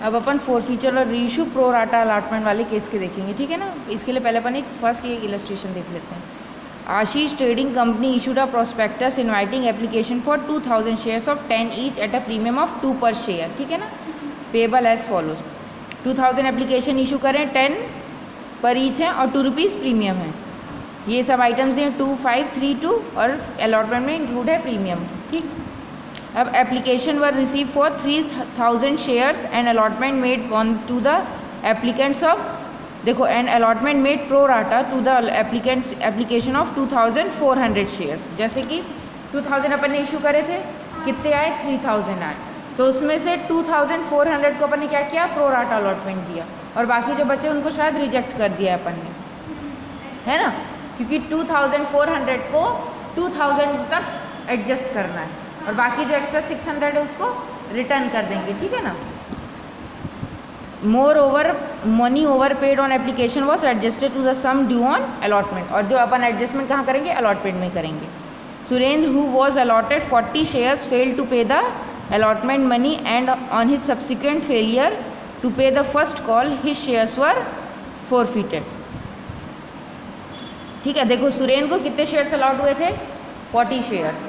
अब अपन फोरफीचर और reissue pro rata allotment वाले केस के देखेंगे, ठीक है ना। इसके लिए पहले अपन एक फर्स्ट ये इलस्ट्रेशन देख लेते हैं। Ashish trading company issued a prospectus inviting application for 2000 shares of 10 each at a premium of 2 पर शेयर, ठीक है ना। Payable as follows, 2000 application issue करें, 10 पर ईच है और 2 रुपीज़ प्रीमियम है। ये सब आइटम्स हैं 2, 5, 3, 2 और अलॉटमेंट में इंक्लूड है प्रीमियम, ठीक। अब application were received for 3000 shares and allotment made on to the applicants of, देखो, and allotment made pro rata to the applicants application of 2400 shares. जैसे कि 2000 अपन ने इशू करे थे, कितने आए, 3000 आए, तो उसमें से 2400 को अपन ने क्या किया, प्रो राटा अलॉटमेंट दिया, और बाकी जो बचे उनको शायद रिजेक्ट कर दिया अपन ने, है ना, क्योंकि 2400 को 2000 तक एडजस्ट करना है और बाकी जो एक्स्ट्रा 600 है उसको रिटर्न कर देंगे, ठीक है ना। Moreover money overpaid on application was adjusted to the sum due on allotment, और जो अपन एडजस्टमेंट कहाँ करेंगे, अलॉटमेंट में करेंगे। Surendra who was allotted 40 shares fail to pay the allotment money and on his subsequent failure to pay the first call his shares were forfeited, ठीक है। देखो सुरेंद्र को कितने शेयर्स अलॉट हुए थे, 40 शेयर्स।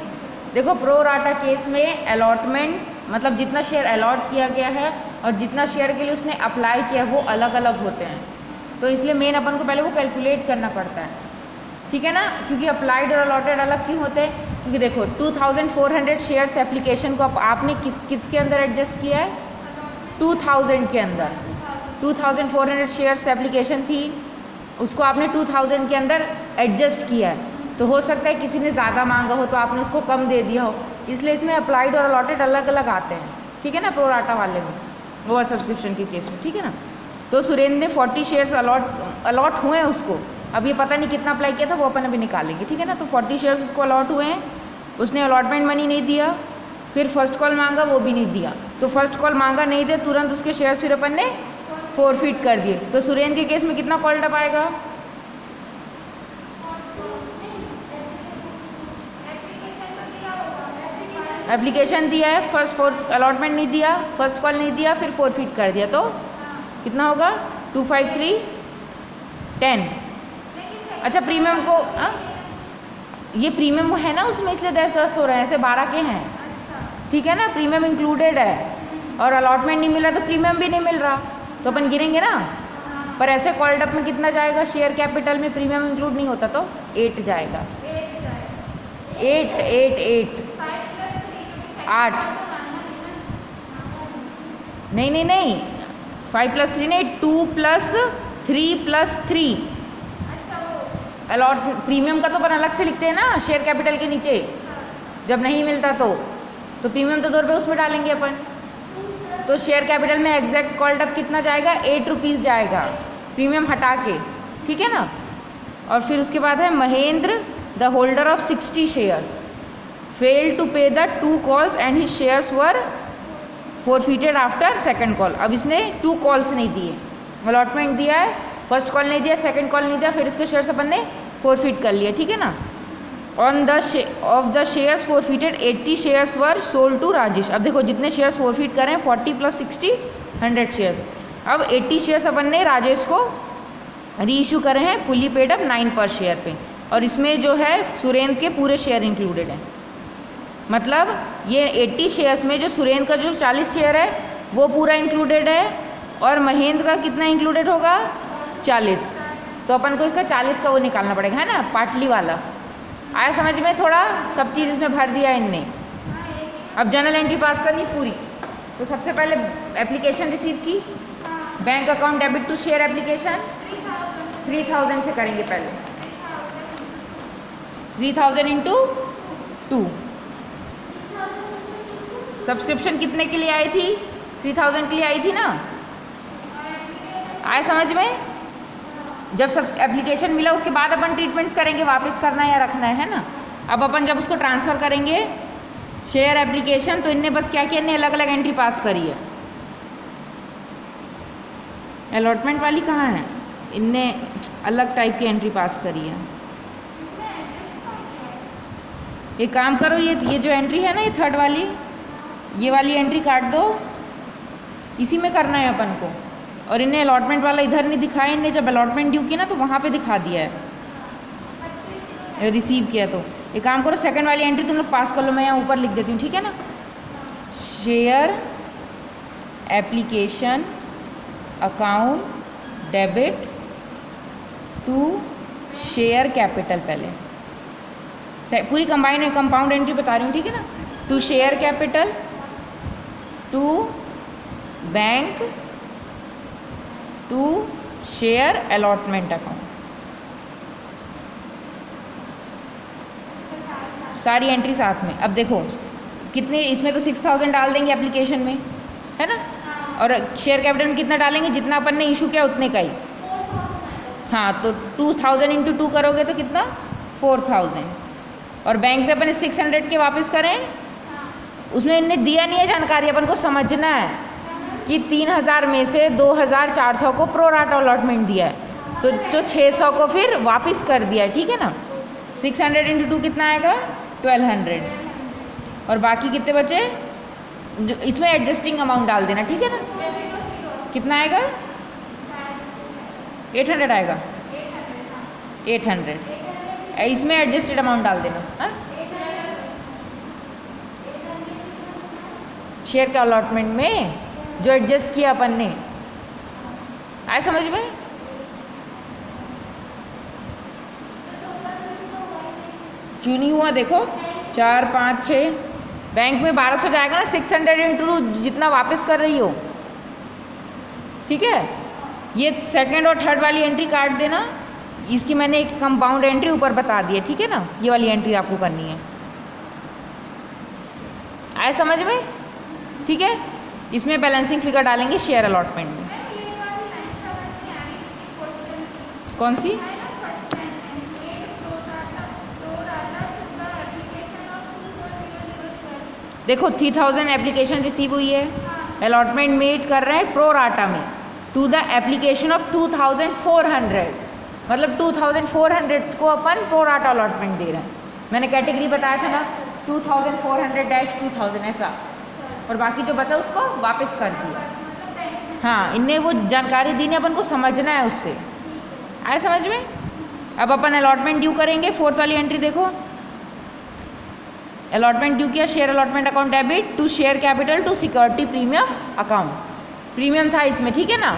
देखो प्रो राटा केस में अलॉटमेंट मतलब जितना शेयर अलॉट किया गया है और जितना शेयर के लिए उसने अप्लाई किया वो अलग अलग होते हैं, तो इसलिए मेन अपन को पहले वो कैलकुलेट करना पड़ता है, ठीक है ना। क्योंकि अप्लाइड और अलॉटेड अलग क्यों होते हैं, क्योंकि देखो 2400 शेयर्स एप्लीकेशन को आपने किसके अंदर एडजस्ट किया है, 2000 के अंदर। 2400 शेयर्स एप्लीकेशन थी, उसको आपने 2000 के अंदर एडजस्ट किया है, तो हो सकता है किसी ने ज़्यादा मांगा हो तो आपने उसको कम दे दिया हो, इसलिए इसमें अप्लाइड और अलॉटेड अलग अलग आते हैं, ठीक है ना, प्रो राटा वाले में, ओवर सब्सक्रिप्शन के केस में, ठीक है ना। तो सुरेंद्र ने 40 शेयर्स अलॉट हुए हैं उसको, अब ये पता नहीं कितना अप्लाई किया था वो अपन अभी निकालेंगे, ठीक है ना। तो 40 शेयर्स उसको अलॉट हुए हैं, उसने अलॉटमेंट मनी नहीं दिया, फिर फर्स्ट कॉल मांगा वो भी नहीं दिया, तो फर्स्ट कॉल मांगा नहीं दिया, तुरंत उसके शेयर्स फिर अपन ने फोरफीट कर दिए। तो सुरेंद्र के केस में कितना कॉल्ड अप आएगा, एप्लीकेशन दिया है, फर्स्ट अलॉटमेंट नहीं दिया, फर्स्ट कॉल नहीं दिया, फिर फोरफीट कर दिया, तो कितना होगा, 2, 5, 3, 10। अच्छा प्रीमियम को ये प्रीमियम है ना उसमें, इसलिए 10-10 हो रहे हैं, ऐसे 12 के हैं, ठीक है ना। प्रीमियम इंक्लूडेड है और अलॉटमेंट नहीं मिल रहा तो प्रीमियम भी नहीं मिल रहा, तो अपन गिनेंगे ना। पर ऐसे कॉल्ड अप में कितना जाएगा, शेयर कैपिटल में प्रीमियम इंक्लूड नहीं होता तो 8 जाएगा, 8 नहीं 5 + 3 नहीं, 2 + 3 + 3 अलॉट। प्रीमियम का तो अपन अलग से लिखते हैं ना शेयर कैपिटल के नीचे, जब नहीं मिलता तो प्रीमियम तो 2 रुपये उसमें डालेंगे अपन। तो शेयर कैपिटल में एग्जैक्ट कॉल्ड अप कितना जाएगा, 8 रुपीज़ जाएगा प्रीमियम हटा के, ठीक है ना। और फिर उसके बाद है Mahendra the holder of 60 shares fail to pay the 2 calls and his shares were forfeited after second call. अब इसने 2 कॉल्स नहीं दिए, अलॉटमेंट दिया है, फर्स्ट कॉल नहीं दिया, सेकंड कॉल नहीं दिया, फिर इसके शेयर्स अपन ने फोरफीट कर लिया, ठीक है ना। On the of the shares forfeited 80 shares were sold to Rajesh. अब देखो जितने शेयर्स फोरफीट करें 40 + 60 100 शेयर्स। अब 80 शेयर्स अपन ने राजेश को री इशू करे हैं फुली पेड अप 9 पर शेयर पे, और इसमें जो है सुरेंद्र के पूरे शेयर इंक्लूडेड हैं। मतलब ये 80 शेयर्स में जो सुरेंद्र का जो 40 शेयर है वो पूरा इंक्लूडेड है, और महेंद्र का कितना इंक्लूडेड होगा, 40। तो अपन को इसका 40 का वो निकालना पड़ेगा, है ना, पाटली वाला। आया समझ में, थोड़ा सब चीज़ इसमें भर दिया इनने। अब जर्नल एंट्री पास करनी पूरी, तो सबसे पहले एप्लीकेशन रिसीव की, bank account debit to share application 3000 से करेंगे पहले, 3000 × 2। सब्सक्रिप्शन कितने के लिए आई थी, 3000 के लिए आई थी ना। आया समझ में, जब सब एप्लीकेशन मिला उसके बाद अपन ट्रीटमेंट्स करेंगे, वापस करना है या रखना है ना। अब अपन जब उसको ट्रांसफ़र करेंगे शेयर एप्लीकेशन, तो इनने बस क्या किया, इनने अलग अलग एंट्री पास करी है। अलॉटमेंट वाली कहाँ है, इनने अलग टाइप की एंट्री पास करी है। एक काम करो, ये जो एंट्री है ना, ये थर्ड वाली, ये वाली एंट्री काट दो, इसी में करना है अपन को। और इन्हें अलॉटमेंट वाला इधर नहीं दिखाया, इन्हें जब अलॉटमेंट ड्यू की ना तो वहाँ पे दिखा दिया है रिसीव किया। तो एक काम करो, सेकंड वाली एंट्री तुम लोग पास कर लो, मैं यहाँ ऊपर लिख देती हूँ, ठीक है ना। Share application account debit to share capital, पहले पूरी कंपाउंड एंट्री बता रही हूँ, ठीक है ना। To share capital to bank to share allotment account, सारी एंट्री साथ में। अब देखो कितने, इसमें तो 6000 डाल देंगे एप्लीकेशन में, है ना। और शेयर कैपिटल में कितना डालेंगे, जितना अपन ने इशू किया उतने का ही। हाँ, तो 2000 इंटू 2 करोगे तो कितना, 4000। और बैंक पे अपन 600 के वापस करें, उसमें इन्हें दिया नहीं है जानकारी, अपन को समझना है कि 3000 में से 2400 को प्रो राटा अलॉटमेंट दिया है, तो जो 600 को फिर वापस कर दिया है, ठीक है ना। 600 इंटू 2 कितना आएगा, 1200। और बाकी कितने बचे, जो इसमें एडजस्टिंग अमाउंट डाल देना, ठीक है ना। कितना आएगा, 800 आएगा, 800। इसमें एडजस्टेड अमाउंट डाल देना, हाँ? शेयर के अलॉटमेंट में जो एडजस्ट किया अपन ने, आए समझ में। चुनी हुआ देखो 4 5 6, बैंक में 1200 जाएगा ना, 600 इंटू जितना वापस कर रही हो, ठीक है। ये सेकंड और थर्ड वाली एंट्री काट देना, इसकी मैंने एक कंपाउंड एंट्री ऊपर बता दी है, ठीक है ना। ये वाली एंट्री आपको करनी है, आए समझ में, ठीक है। इसमें बैलेंसिंग फिगर डालेंगे शेयर अलॉटमेंट में। कौन सी, देखो 3000 एप्लीकेशन रिसीव हुई है, अलॉटमेंट मेड कर रहे हैं प्रो राटा में टू द एप्लीकेशन ऑफ 2400, मतलब 2400 को अपन प्रो राटा अलॉटमेंट दे रहे हैं। मैंने कैटेगरी बताया था ना, 2400-2000 ऐसा, और बाकी जो बचा उसको वापस कर दिया। हाँ, इनने वो जानकारी दी नहीं, अपन को समझना है उससे, आए समझ में। अब अपन अलॉटमेंट ड्यू करेंगे, फोर्थ वाली एंट्री देखो, अलॉटमेंट ड्यू किया, share allotment account debit to share capital to security premium account, premium था इसमें, ठीक है ना।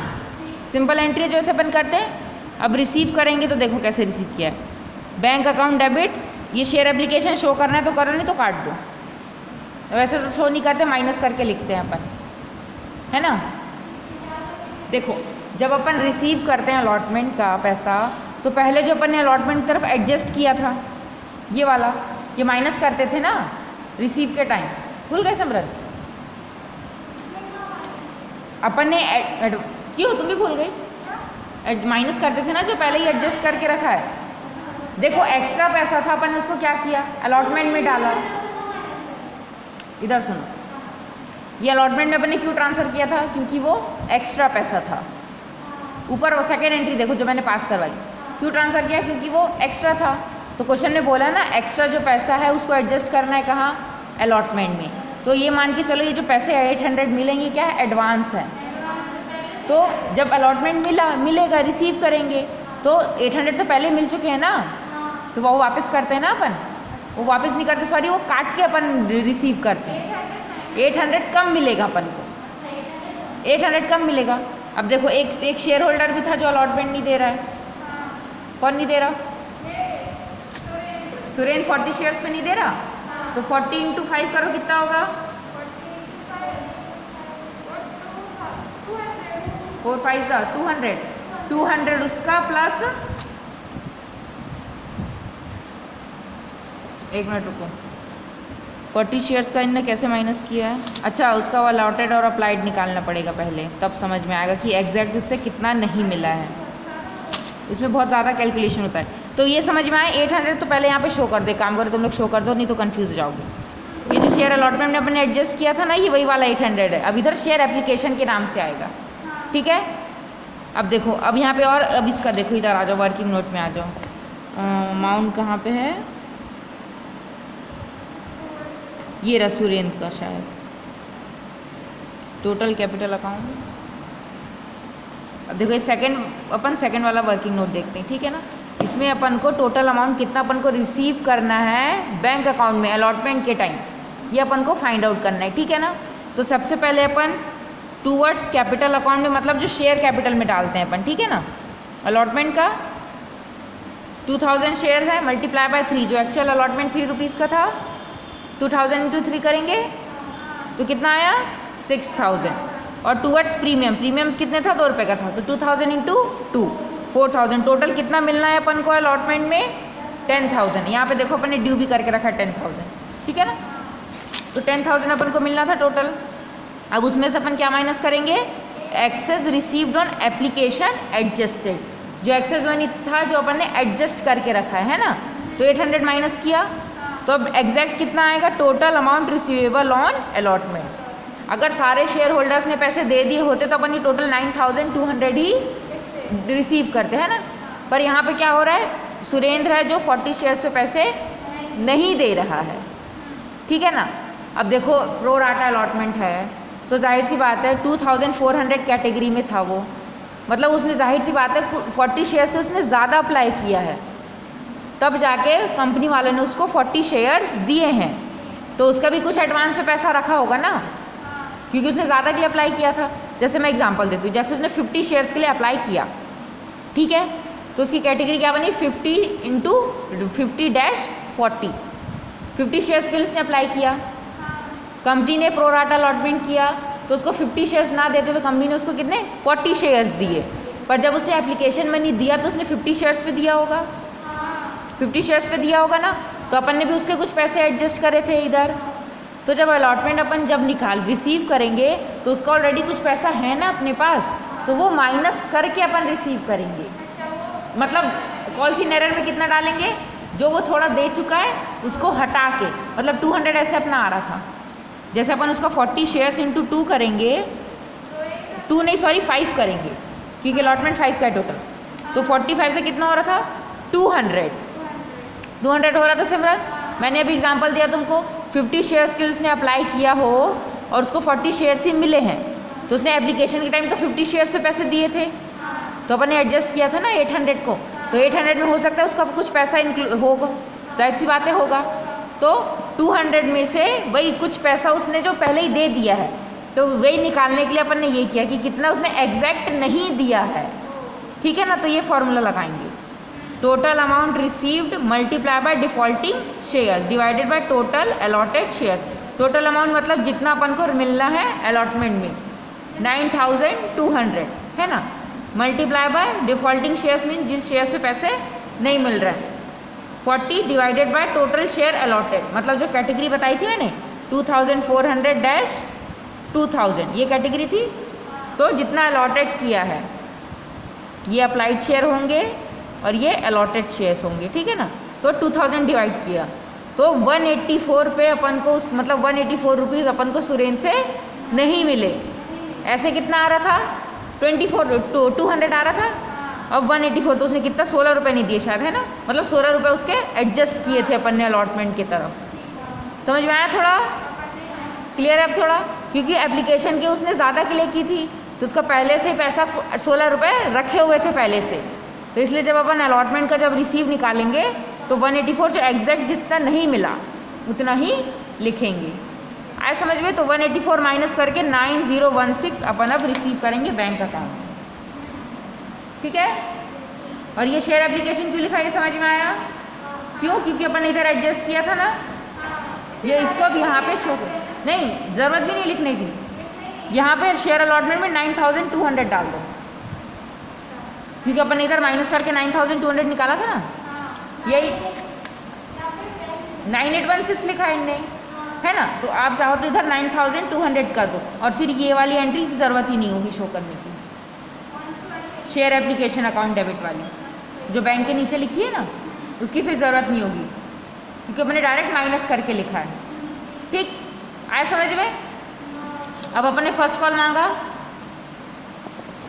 सिंपल एंट्री जैसे अपन करते हैं। अब रिसीव करेंगे तो देखो कैसे रिसीव किया है, बैंक अकाउंट डेबिट, ये शेयर एप्लीकेशन शो करना है तो करो, नहीं तो काट दो। वैसे तो शो नहीं करते, माइनस करके लिखते हैं अपन, है ना। देखो जब अपन रिसीव करते हैं अलॉटमेंट का पैसा, तो पहले जो अपन ने अलॉटमेंट की तरफ एडजस्ट किया था, ये वाला, ये माइनस करते थे ना रिसीव के टाइम, भूल गए सिमरन। अपन ने क्यों, तुम भी भूल गई, माइनस करते थे ना जो पहले ही एडजस्ट करके रखा है। देखो एक्स्ट्रा पैसा था, अपन ने उसको क्या किया, अलॉटमेंट में डाला। इधर सुनो, ये अलॉटमेंट में अपन ने क्यों ट्रांसफ़र किया था, क्योंकि वो एक्स्ट्रा पैसा था। ऊपर वो सेकेंड एंट्री देखो जो मैंने पास करवाई, क्यों ट्रांसफ़र किया, क्योंकि वो एक्स्ट्रा था। तो क्वेश्चन ने बोला ना एक्स्ट्रा जो पैसा है उसको एडजस्ट करना है कहाँ, अलॉटमेंट में। तो ये मान के चलो ये जो पैसे 800 मिलेंगे क्या है, एडवांस है। तो जब अलॉटमेंट मिलेगा रिसीव करेंगे, तो 800 तो पहले मिल चुके हैं ना, तो वो वापस करते हैं ना अपन, वो वापस नहीं करते, सॉरी वो काट के अपन रिसीव करते हैं। 800 कम मिलेगा अपन को, 800 कम मिलेगा। अब देखो एक शेयर होल्डर भी था जो अलॉटमेंट नहीं दे रहा है, कौन नहीं दे रहा, सुरेन 40 शेयर्स में नहीं दे रहा, तो 40 इंटू 5 करो, कितना होगा, 4 5 200, 200 उसका प्लस, एक मिनट रुको, 40 शेयर्स का इनने कैसे माइनस किया है। अच्छा, उसका वो अलॉटेड और अप्लाइड निकालना पड़ेगा पहले, तब समझ में आएगा कि एग्जैक्ट उससे कितना नहीं मिला है। इसमें बहुत ज़्यादा कैलकुलेशन होता है। तो ये समझ में आए, 800 तो पहले यहाँ पे शो कर दे, काम करो तुम लोग शो कर दो, नहीं तो कंफ्यूज हो जाओगे। ये जो शेयर अलॉटमेंट में अपने एडजस्ट किया था ना, ये वही वाला 800 है। अब इधर शेयर एप्लीकेशन के नाम से आएगा, ठीक है। अब देखो, अब यहाँ पे और अब इसका देखो, इधर आ जाओ, वर्किंग नोट में आ जाओ, अमाउंट कहाँ पे है, ये रहा सुरेंद्र का शायद, टोटल कैपिटल अकाउंट। अब देखो अपन सेकंड वाला वर्किंग नोट देखते हैं, ठीक है ना। इसमें अपन को टोटल अमाउंट कितना अपन को रिसीव करना है बैंक अकाउंट में अलॉटमेंट के टाइम, ये अपन को फाइंड आउट करना है, ठीक है ना। तो सबसे पहले अपन टूवर्ड्स कैपिटल अकाउंट में, मतलब जो शेयर कैपिटल में डालते हैं अपन, ठीक है ना। अलॉटमेंट का 2000 शेयर है, मल्टीप्लाई बाय 3, जो एक्चुअल अलॉटमेंट 3 रुपीज़ का था, 2000 इंटू 3 करेंगे तो कितना आया 6000। और टूवर्ड्स प्रीमियम कितने था 2 रुपये का था, तो 2000 इंटू 2 4000। टोटल कितना मिलना है अपन को अलॉटमेंट में 10000। यहाँ पे देखो अपन ने ड्यू भी करके रखा है 10000, ठीक है ना। तो 10000 अपन को मिलना था टोटल। अब उसमें से अपन क्या माइनस करेंगे, excess received on application adjusted, जो एक्सेस मनी था जो अपन ने एडजस्ट करके रखा है ना, तो 800 माइनस किया तो अब एग्जैक्ट कितना आएगा, total amount receivable on allotment. अगर सारे शेयर होल्डर्स ने पैसे दे दिए होते तो अपन ये टोटल 9200 ही रिसीव करते हैं ना। पर यहाँ पे क्या हो रहा है, सुरेंद्र है जो 40 शेयर्स पे पैसे नहीं दे रहा है, ठीक है ना। अब देखो प्रो राटा अलॉटमेंट है तो जाहिर सी बात है 2400 कैटेगरी में था वो, मतलब उसने जाहिर सी बात है 40 शेयर से उसने ज़्यादा अप्लाई किया है, तब जाके कंपनी वालों ने उसको 40 शेयर्स दिए हैं, तो उसका भी कुछ एडवांस पे पैसा रखा होगा ना, क्योंकि उसने ज़्यादा के लिए अप्लाई किया था। जैसे मैं एग्जांपल देती हूँ, जैसे उसने 50 शेयर्स के लिए अप्लाई किया, ठीक है, तो उसकी कैटेगरी क्या बनी 50 इंटू 50-40, 50 शेयर्स के लिए उसने अप्लाई किया। कंपनी ने प्रो राटा अलॉटमेंट किया तो उसको 50 शेयर्स ना देते हुए कंपनी ने उसको कितने 40 शेयर्स दिए, पर जब उसने एप्लीकेशन मनी दिया तो उसने 50 शेयर्स पे दिया होगा, 50 शेयर्स पे दिया होगा ना, तो अपन ने भी उसके कुछ पैसे एडजस्ट करे थे इधर। तो जब अलॉटमेंट अपन जब रिसीव करेंगे तो उसका ऑलरेडी कुछ पैसा है ना अपने पास, तो वो माइनस करके अपन रिसीव करेंगे। मतलब कॉल सी एरर में कितना डालेंगे, जो वो थोड़ा दे चुका है उसको हटा के, मतलब 200 ऐसे अपना आ रहा था, जैसे अपन उसका 40 शेयर्स इंटू 2 करेंगे, 5 करेंगे क्योंकि अलॉटमेंट 5 का है टोटल, तो 45 से कितना हो रहा था 200 हो रहा था। सिमरन मैंने अभी एग्जांपल दिया तुमको, 50 शेयर्स के लिए उसने अप्लाई किया हो और उसको 40 शेयर्स ही मिले हैं, तो उसने एप्लीकेशन के टाइम तो 50 शेयर्स पे पैसे दिए थे, तो अपन ने एडजस्ट किया था ना 800 को, तो 800 में हो सकता है उसका कुछ पैसा होगा, जाहिर सी बातें होगा, तो 200 में से वही कुछ पैसा उसने जो पहले ही दे दिया है, तो वही निकालने के लिए अपन ने ये किया कि कितना उसने एग्जैक्ट नहीं दिया है, ठीक है ना। तो ये फॉर्मूला लगाएंगे, total amount received multiply by defaulting shares divided by total allotted shares. Total amount मतलब जितना अपन को मिलना है अलॉटमेंट में 9200 है ना, multiply by defaulting shares mean जिस शेयर्स पे पैसे नहीं मिल रहा है, 40 divided by total share allotted, मतलब जो कैटेगरी बताई थी मैंने 2400-2000 ये कैटेगरी थी, तो जितना अलॉटेड किया है ये अप्लाइड शेयर होंगे और ये अलॉटेड शेयर्स होंगे, ठीक है ना। तो 2000 डिवाइड किया तो 184 पे अपन को मतलब 184 रुपीज़ अपन को सुरेंद्र से नहीं मिले। ऐसे कितना आ रहा था 200 आ रहा था, अब 184 तो उसने कितना 16 रुपये नहीं दिए शायद, है ना, मतलब 16 रुपये उसके एडजस्ट किए थे अपन ने अलॉटमेंट की तरफ। समझ में आया, थोड़ा क्लियर है अब थोड़ा, क्योंकि एप्लीकेशन की उसने ज़्यादा के लिए की थी तो उसका पहले से पैसा 16 रुपये रखे हुए थे पहले से, तो इसलिए जब अपन अलॉटमेंट का जब रिसीव निकालेंगे तो 184 जो एग्जैक्ट जितना नहीं मिला उतना ही लिखेंगे। आए समझ में, तो 184 माइनस करके 9016 अपन अब रिसीव करेंगे बैंक अकाउंट, ठीक है। और ये शेयर एप्लीकेशन क्यों लिखा है, ये समझ में आया क्यों, क्योंकि अपन इधर एडजस्ट किया था ना, ये इसको अब यहाँ पे शो नहीं, ज़रूरत भी नहीं लिखने की, यहाँ पे शेयर अलॉटमेंट में 9200 डाल दो, क्योंकि अपन इधर माइनस करके 9200 निकाला था ना, यही 9816 लिखा है इनने, है ना। तो आप चाहो तो इधर 9200 कर दो और फिर ये वाली एंट्री की ज़रूरत ही नहीं होगी शो करने की, शेयर एप्लीकेशन अकाउंट डेबिट वाली जो बैंक के नीचे लिखी है ना, उसकी फिर ज़रूरत नहीं होगी क्योंकि मैंने डायरेक्ट माइनस करके लिखा है, ठीक। आया समझ में। अब अपन ने फर्स्ट कॉल मांगा,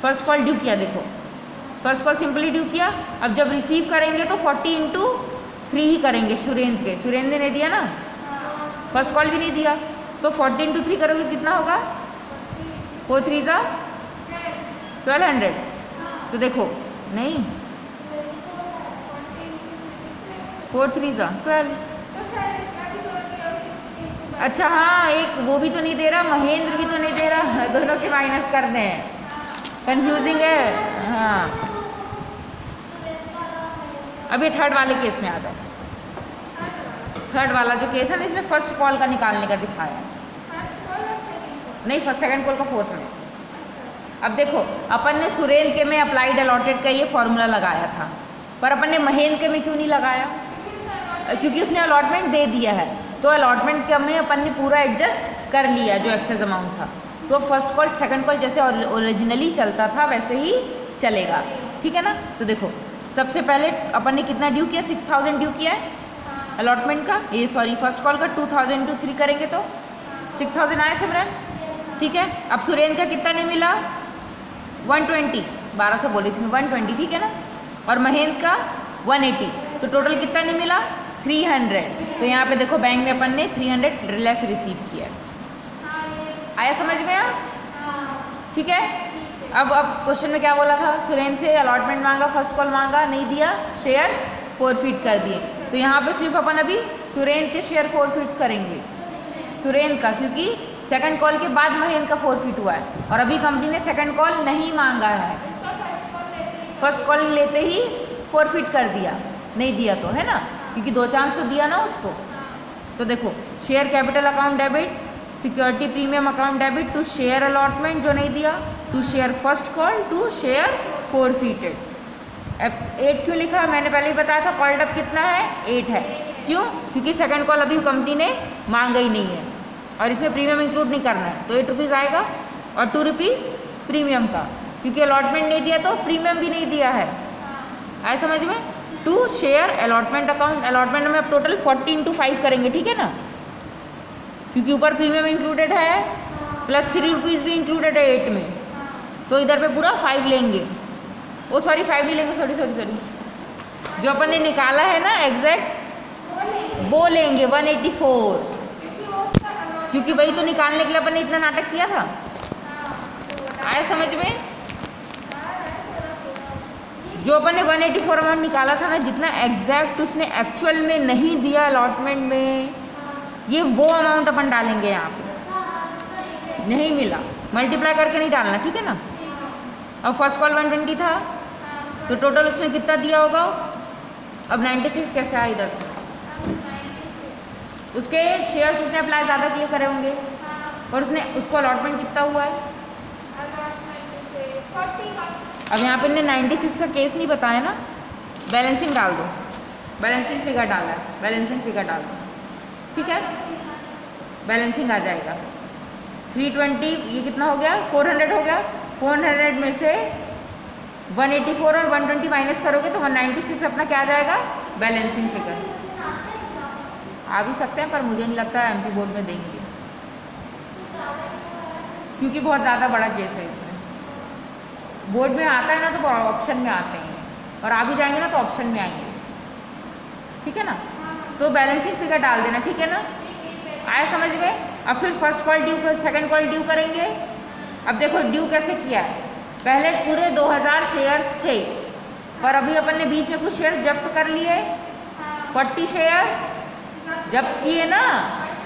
फर्स्ट कॉल ड्यू किया, देखो फर्स्ट कॉल सिंपली ड्यू किया। अब जब रिसीव करेंगे तो 40 इंटू 3 ही करेंगे सुरेंद्र के, सुरेंद्र ने दिया ना, फर्स्ट कॉल भी नहीं दिया, तो 40 इंटू 3 करोगे कितना होगा 4 3 जा 1200। तो देखो नहीं, 4 3 जा 12। अच्छा हाँ, एक वो भी तो नहीं दे रहा, महेंद्र भी तो नहीं दे रहा, दोनों के माइनस करने हैं, कंफ्यूजिंग है। हाँ अब ये थर्ड वाले केस में आ जाओ। थर्ड वाला जो केस है ना, इसमें फर्स्ट कॉल का निकालने का दिखाया है, नहीं फर्स्ट सेकंड कॉल का फोर्थ में। अब देखो अपन ने सुरेंद्र के में अप्लाइड अलॉटेड का ये फॉर्मूला लगाया था, पर अपन ने महेंद्र के में क्यों नहीं लगाया? क्योंकि उसने अलॉटमेंट दे दिया है, तो अलॉटमेंट के में अपन ने पूरा एडजस्ट कर लिया जो एक्सेस अमाउंट था। तो फर्स्ट कॉल सेकंड कॉल जैसे ओरिजिनली चलता था वैसे ही चलेगा, ठीक है ना। तो देखो सबसे पहले अपन ने कितना ड्यू किया, 6000 ड्यू किया है अलॉटमेंट का, ये सॉरी फर्स्ट कॉल का 2000 × 3 करेंगे तो 6000 आया सिमरन, ठीक है। अब सुरेंद्र का कितना नहीं मिला, 120, 1200 बोली थी 120, ठीक है ना। और महेंद्र का 180, तो टोटल कितना नहीं मिला 300। तो यहाँ पे देखो बैंक में अपन ने 300 लेस रिसीव किया, आया समझ में? ठीक है। अब क्वेश्चन में क्या बोला था, सुरेंद्र से अलॉटमेंट मांगा, फर्स्ट कॉल मांगा, नहीं दिया, शेयर्स फोरफीट कर दिए। तो यहाँ पे सिर्फ अपन अभी सुरेंद्र के शेयर फोरफीट्स करेंगे, सुरेंद्र का, क्योंकि सेकंड कॉल के बाद महेंद्र का फोरफीट हुआ है और अभी कंपनी ने सेकंड कॉल नहीं मांगा है, फर्स्ट कॉल लेते ही फोरफीट कर दिया, नहीं दिया तो, है ना, क्योंकि 2 चांस तो दिया ना उसको। तो देखो share capital account debit, security premium account debit to share allotment जो नहीं दिया, to share first call, to share forfeited. 8 क्यों लिखा है, मैंने पहले ही बताया था, कॉल्ड अप कितना है 8 है, क्यों? क्योंकि सेकंड कॉल अभी कंपनी ने मांगा ही नहीं है और इसमें प्रीमियम इंक्लूड नहीं करना है, तो 8 रुपीज़ आएगा और 2 रुपीज़ प्रीमियम का, क्योंकि अलॉटमेंट नहीं दिया तो प्रीमियम भी नहीं दिया है, आए समझ में। To share allotment account, allotment में अब टोटल 40 × 5 करेंगे, ठीक है ना, क्योंकि ऊपर प्रीमियम इंक्लूडेड है प्लस 3 रुपीज़ भी इंक्लूडेड है 8 में, तो इधर पे पूरा 5 लेंगे, ओ सॉरी 5 नहीं लेंगे, सॉरी जो अपन ने निकाला है ना एग्जैक्ट वो लेंगे 184, क्योंकि वही तो निकालने के लिए अपन ने इतना नाटक किया था, आया समझ में। जो अपन ने 184 अमाउंट निकाला था ना, जितना एग्जैक्ट उसने एक्चुअल में नहीं दिया अलॉटमेंट में, ये वो अमाउंट अपन डालेंगे यहाँ पे, नहीं मिला मल्टीप्लाई करके नहीं डालना, ठीक है ना। अब फर्स्ट कॉल 120 था, तो टोटल उसने कितना दिया होगा, अब 96 कैसे आया इधर से, उसके शेयर्स उसने अप्लाई ज़्यादा के लिए करे होंगे और उसने उसको अलॉटमेंट कितना हुआ है, अब यहाँ पे 96 का केस नहीं बताया ना, बैलेंसिंग डाल दो, बैलेंसिंग फिगर डाला है, बैलेंसिंग फिगर डाल दो, ठीक है, बैलेंसिंग आ जाएगा 320, ये कितना हो गया 400 हो गया, 400 में से 184 और 120 माइनस करोगे तो 196 अपना क्या आ जाएगा, बैलेंसिंग फिगर। आ भी सकते हैं पर मुझे नहीं लगता एमपी बोर्ड में देंगे, क्योंकि बहुत ज़्यादा बड़ा केस है इसमें, बोर्ड में आता है ना तो ऑप्शन में आते हैं और आ भी जाएंगे ना तो ऑप्शन में आएंगे, ठीक है ना। तो बैलेंसिंग फिगर डाल देना, ठीक है ना, आया समझ में। अब फिर first call due, second call due करेंगे। अब देखो ड्यू कैसे किया है, पहले पूरे 2000 शेयर्स थे और अभी अपन ने बीच में कुछ शेयर्स जब्त कर लिए, 40 शेयर्स जब्त किए ना,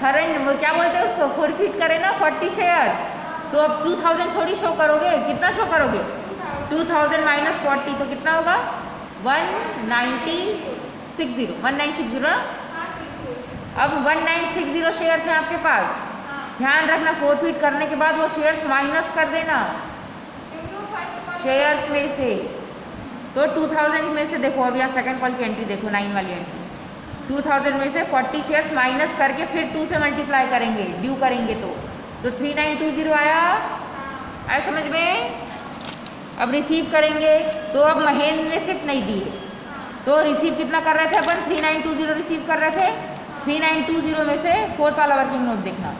हरेंड क्या बोलते हैं उसको, फोरफीट करे ना 40 शेयर्स, तो अब 2000 थोड़ी शो करोगे, कितना शो करोगे 2000 माइनस 40, तो कितना होगा 1960 ना। अब 1960 शेयर्स हैं आपके पास, ध्यान रखना फोरफीट करने के बाद वो शेयर्स माइनस कर देना शेयर्स में से, तो 2000 में से देखो, अब यहाँ सेकंड कॉल की एंट्री देखो, 9 वाली एंट्री, 2000 में से 40 शेयर्स माइनस करके फिर 2 से मल्टीप्लाई करेंगे, ड्यू करेंगे तो 3920 आया समझ में। अब रिसीव करेंगे तो अब महेंद्र ने सिर्फ नहीं दिए, तो रिसीव कितना कर रहे थे अपन, 3920 रिसीव कर रहे थे, 3920 में से फोर्थ वाला वर्किंग नोट देखना,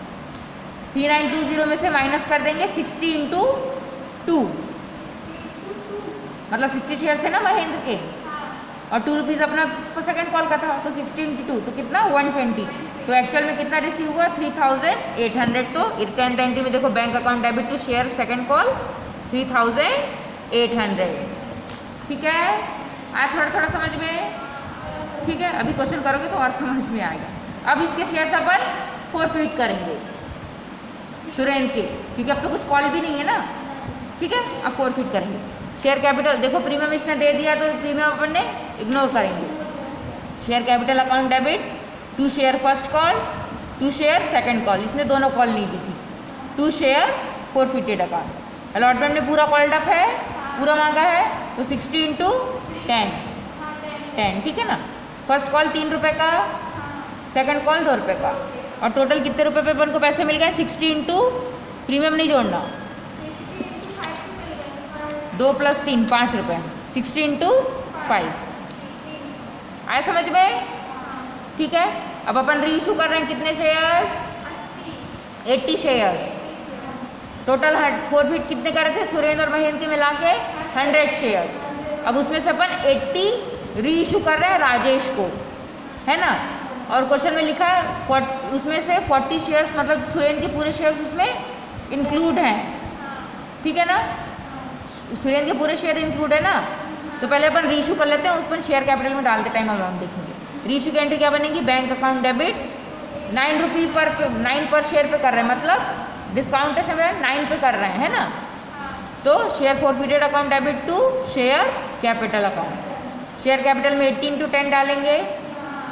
3920 में से माइनस कर देंगे 60 × 2, मतलब 60 शेयर्स थे ना महेंद्र के और 2 रुपीज़ अपना सेकंड कॉल का था, तो 60 × 2 तो कितना 120, तो एक्चुअल में कितना रिसीव हुआ 3800। तो टेंथ एंट्री में देखो bank account debit to share second call 3800। ठीक है, आया थोड़ा थोड़ा समझ में? ठीक है, अभी क्वेश्चन करोगे तो और समझ में आएगा। अब इसके शेयर्स अपन फॉरफिट करेंगे सुरेंद्र के, क्योंकि अब तो कुछ कॉल भी नहीं है ना। ठीक है, अब फॉरफिट करेंगे। शेयर कैपिटल देखो प्रीमियम इसने दे दिया तो प्रीमियम अपन ने इग्नोर करेंगे। Share capital account debit to share first call to share second call, इसने दोनों कॉल नहीं दी थी। To share forfeited account, allotment में पूरा कॉल्ड अप है, पूरा मांगा है, तो 60 × 10। ठीक है ना। फर्स्ट कॉल 3 रुपये का, सेकंड कॉल 2 रुपये का, और टोटल कितने रुपए पे अपन को पैसे मिल गए 60 × प्रीमियम नहीं जोड़ना, 2 + 3 5 रुपये, 60 × 5। आया समझ में? ठीक है, अब अपन रीइशू कर रहे हैं कितने शेयर्स 80 शेयर्स। टोटल फॉरफिट कितने करे थे सुरेंद्र और महेंद्र के मिला के 100 शेयर्स। अब उसमें से अपन 80 रीइशू कर रहे हैं राजेश को, है ना। और क्वेश्चन में लिखा है उसमें से 40 शेयर्स मतलब सुरेंद्र के पूरे शेयर्स उसमें इंक्लूड हैं। ठीक है ना, सुरेंद्र के पूरे शेयर इंक्लूड है ना। तो पहले अपन रीइशू कर लेते हैं, उस पर शेयर कैपिटल में डालते टाइम अमाउंट देखेंगे। रीइशू की एंट्री क्या बनेगी, बैंक अकाउंट डेबिट 9 पर शेयर पे कर रहे हैं, मतलब डिस्काउंट है समय 9 पे कर रहे हैं, है ना। तो share forfeited account debit to share capital account. Share capital में 80 × 10 डालेंगे,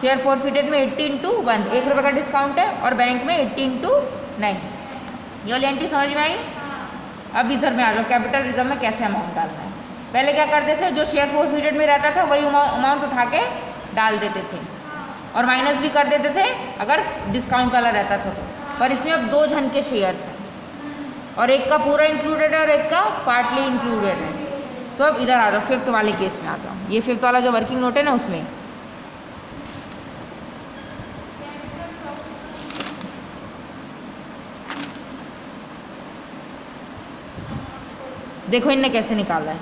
शेयर फॉरफिटेड में 80 × 1, 1 रुपये का डिस्काउंट है, और बैंक में 80 × 9। ये वाली एंट्री समझ में आई। अब इधर में आ जाओ, कैपिटल रिजर्व में कैसे अमाउंट डालना है। पहले क्या करते थे, जो शेयर फॉरफिटेड में रहता था वही अमाउंट उठा के डाल देते थे, और माइनस भी कर देते थे अगर डिस्काउंट वाला रहता था तो। पर इसमें अब 2 जन के शेयर्स हैं, और एक का पूरा इंक्लूडेड है और एक का पार्टली इंक्लूडेड है। तो अब इधर आ जाओ, 5th वाले केस में आता हूँ। ये 5th वाला जो वर्किंग नोट है ना, उसमें देखो इनने कैसे निकाला है।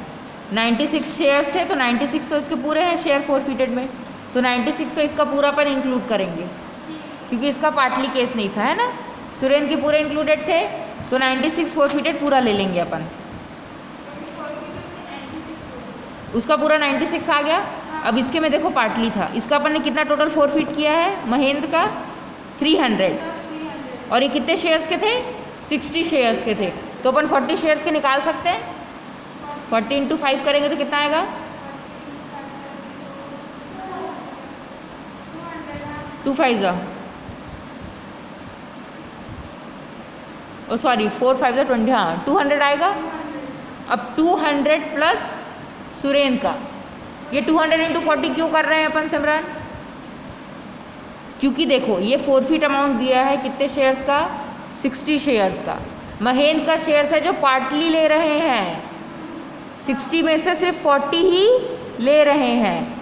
96 शेयर्स थे, तो 96 तो इसके पूरे हैं शेयर फॉरफिटेड में, तो 96 तो इसका पूरा अपन इंक्लूड करेंगे, क्योंकि इसका पार्टली केस नहीं था, है ना। सुरेंद्र के पूरे इंक्लूडेड थे, तो 96 फॉरफिटेड पूरा ले लेंगे अपन। उसका पूरा 96 आ गया। अब इसके में देखो पार्टली था, इसका अपन ने कितना टोटल फॉरफिट किया है, महेंद्र का 300, और ये कितने शेयर्स के थे 60 शेयर्स के थे। तो अपन 40 शेयर्स के निकाल सकते हैं। 40 × 5 करेंगे तो कितना आएगा 2 5 सॉरी 4 5 20, हाँ 200 आएगा। अब 200 प्लस सुरेंद्र का, ये 200 × 40 क्यों कर रहे हैं अपन सिमरन, क्योंकि देखो ये फॉरफिट अमाउंट दिया है कितने शेयर्स का 60 शेयर्स का। महेंद्र का शेयर्स है जो पार्टली ले रहे हैं, 60 में से सिर्फ 40 ही ले रहे हैं।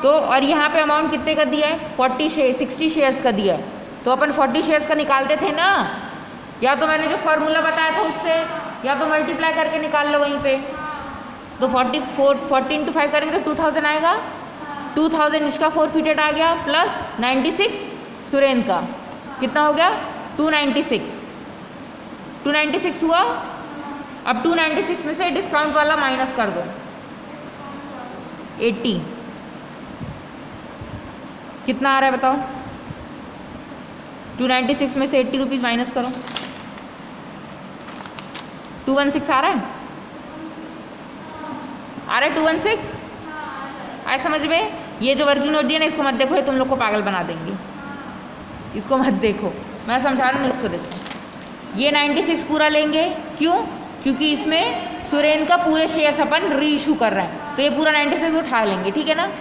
तो और यहाँ पे अमाउंट कितने का दिया है 60 शेयर्स का दिया है, तो अपन 40 शेयर्स का निकालते थे ना, या तो मैंने जो फार्मूला बताया था उससे, या तो मल्टीप्लाई करके निकाल लो वहीं पे। तो 14 × 5 करेंगे तो 2000 आएगा। 2000 इसका फॉरफिटेड आ गया, प्लस 96 सुरेंद्र का, कितना हो गया 296 हुआ। अब 296 में से डिस्काउंट वाला माइनस कर दो 80, कितना आ रहा है बताओ। 296 में से 80 रुपीज़ माइनस करो, 216 आ रहा है, 216 आए समझ में। ये जो वर्किंग नोट दिया ना, इसको मत देखो, ये तुम लोग को पागल बना देंगे, इसको मत देखो, मैं समझा रहा हूँ, इसको देखो। ये 96 पूरा लेंगे, क्यों, क्योंकि इसमें सुरेंद्र का पूरे शेयर्स अपन रीइशू कर रहे हैं, तो ये पूरा 96 उठा लेंगे, ठीक है ना।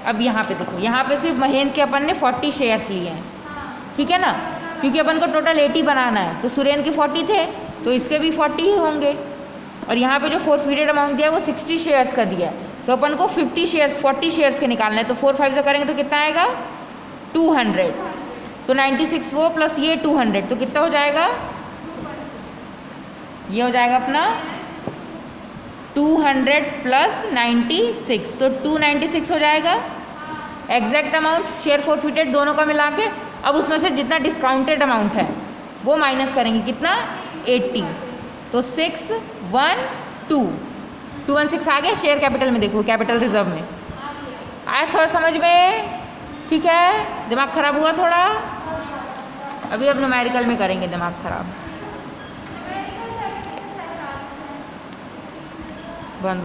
अब यहाँ पे देखो, यहाँ पे सिर्फ महेंद्र के अपन ने 40 शेयर्स लिए हैं, ठीक है ना, क्योंकि अपन को टोटल 80 बनाना है, तो सुरेंद्र के 40 थे तो इसके भी 40 ही होंगे। और यहाँ पे जो फॉरफिटेड अमाउंट दिया है वो 60 शेयर्स का दिया है, तो अपन को 40 शेयर्स के निकालना है, तो 4 5 करेंगे तो कितना आएगा 200। तो 96 वो प्लस ये 200, तो कितना हो जाएगा, ये हो जाएगा अपना 200 प्लस 96, तो 296 हो जाएगा। एग्जैक्ट अमाउंट शेयर फॉरफिटेड दोनों का मिला के अब उसमें से जितना डिस्काउंटेड अमाउंट है वो माइनस करेंगे, कितना 80, तो 6 1 2 216 आ गया शेयर कैपिटल में। देखो कैपिटल रिजर्व में आया, थोड़ा समझ में, ठीक है। दिमाग खराब हुआ थोड़ा, अभी अब न्यूमेरिकल में करेंगे दिमाग खराब। बंद।